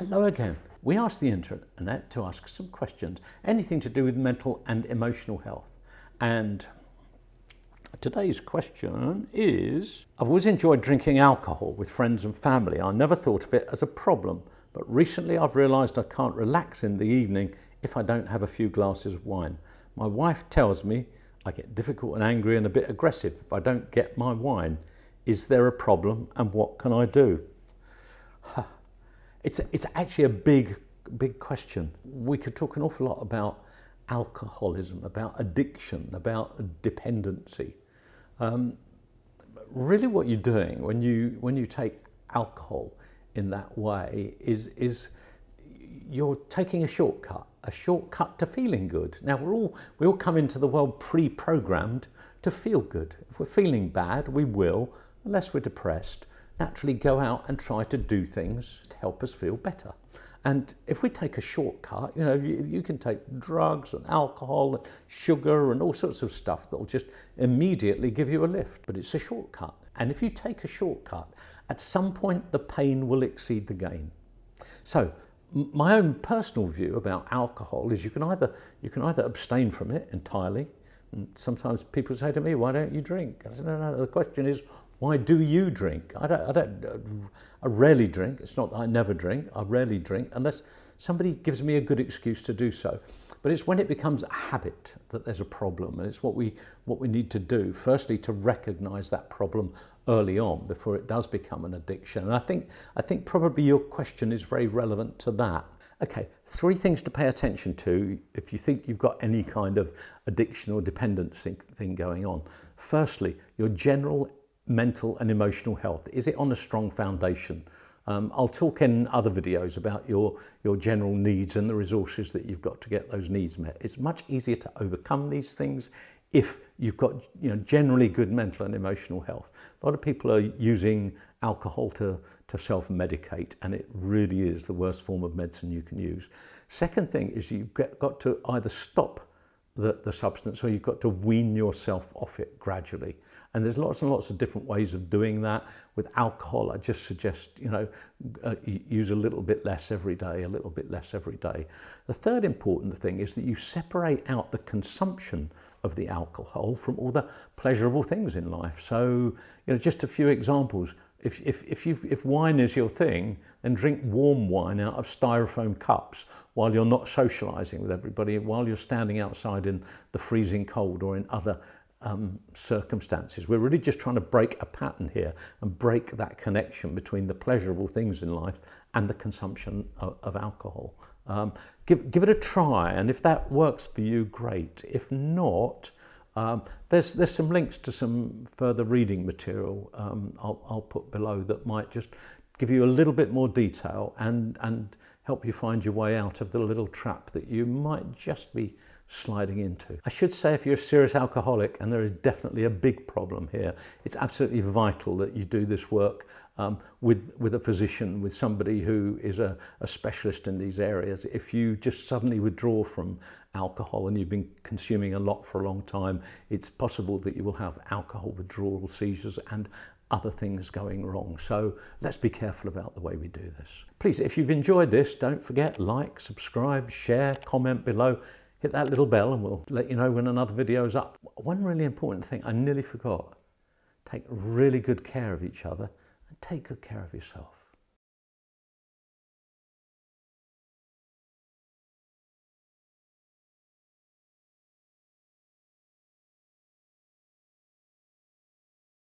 Hello again. We asked the internet to ask some questions, anything to do with mental and emotional health. And today's question is, I've always enjoyed drinking alcohol with friends and family. I never thought of it as a problem, but recently I've realised I can't relax in the evening if I don't have a few glasses of wine. My wife tells me I get difficult and angry and a bit aggressive if I don't get my wine. Is there a problem and what can I do? It's actually a big question. We could talk an awful lot about alcoholism, about addiction, about dependency. Really what you're doing when you take alcohol in that way is you're taking a shortcut to feeling good. Now we all come into the world pre-programmed to feel good. If we're feeling bad, we will, unless we're depressed, naturally go out and try to do things to help us feel better. And if we take a shortcut, you can take drugs and alcohol and sugar and all sorts of stuff that will just immediately give you a lift, but it's a shortcut. And if you take a shortcut, at some point the pain will exceed the gain. So my own personal view about alcohol is you can either abstain from it entirely, and sometimes people say to me, why don't you drink? I say, no, the question is, why do you drink? I rarely drink. It's not that I never drink. I rarely drink unless somebody gives me a good excuse to do so. But it's when it becomes a habit that there's a problem, and it's what we need to do. Firstly, to recognise that problem early on before it does become an addiction. And I think probably your question is very relevant to that. Okay, 3 things to pay attention to if you think you've got any kind of addiction or dependency thing going on. Firstly, your general mental and emotional health. Is it on a strong foundation? I'll talk in other videos about your general needs and the resources that you've got to get those needs met. It's much easier to overcome these things if you've got generally good mental and emotional health. A lot of people are using alcohol to self-medicate, and it really is the worst form of medicine you can use. Second thing is you've got to either stop the substance or you've got to wean yourself off it gradually. And there's lots and lots of different ways of doing that. With alcohol, I just suggest, use a little bit less every day, a little bit less every day. The third important thing is that you separate out the consumption of the alcohol from all the pleasurable things in life. So, just a few examples. If wine is your thing, then drink warm wine out of styrofoam cups while you're not socialising with everybody, while you're standing outside in the freezing cold or in other circumstances. We're really just trying to break a pattern here and break that connection between the pleasurable things in life and the consumption of alcohol. Give it a try, and if that works for you, great. If not, there's some links to some further reading material I'll put below that might just give you a little bit more detail and help you find your way out of the little trap that you might just be sliding into. I should say, if you're a serious alcoholic, and there is definitely a big problem here, it's absolutely vital that you do this work with a physician, with somebody who is a specialist in these areas. If you just suddenly withdraw from alcohol and you've been consuming a lot for a long time, it's possible that you will have alcohol withdrawal seizures and other things going wrong. So let's be careful about the way we do this. Please, if you've enjoyed this, don't forget, like, subscribe, share, comment below. Hit that little bell and we'll let you know when another video is up. One really important thing I nearly forgot: take really good care of each other and take good care of yourself.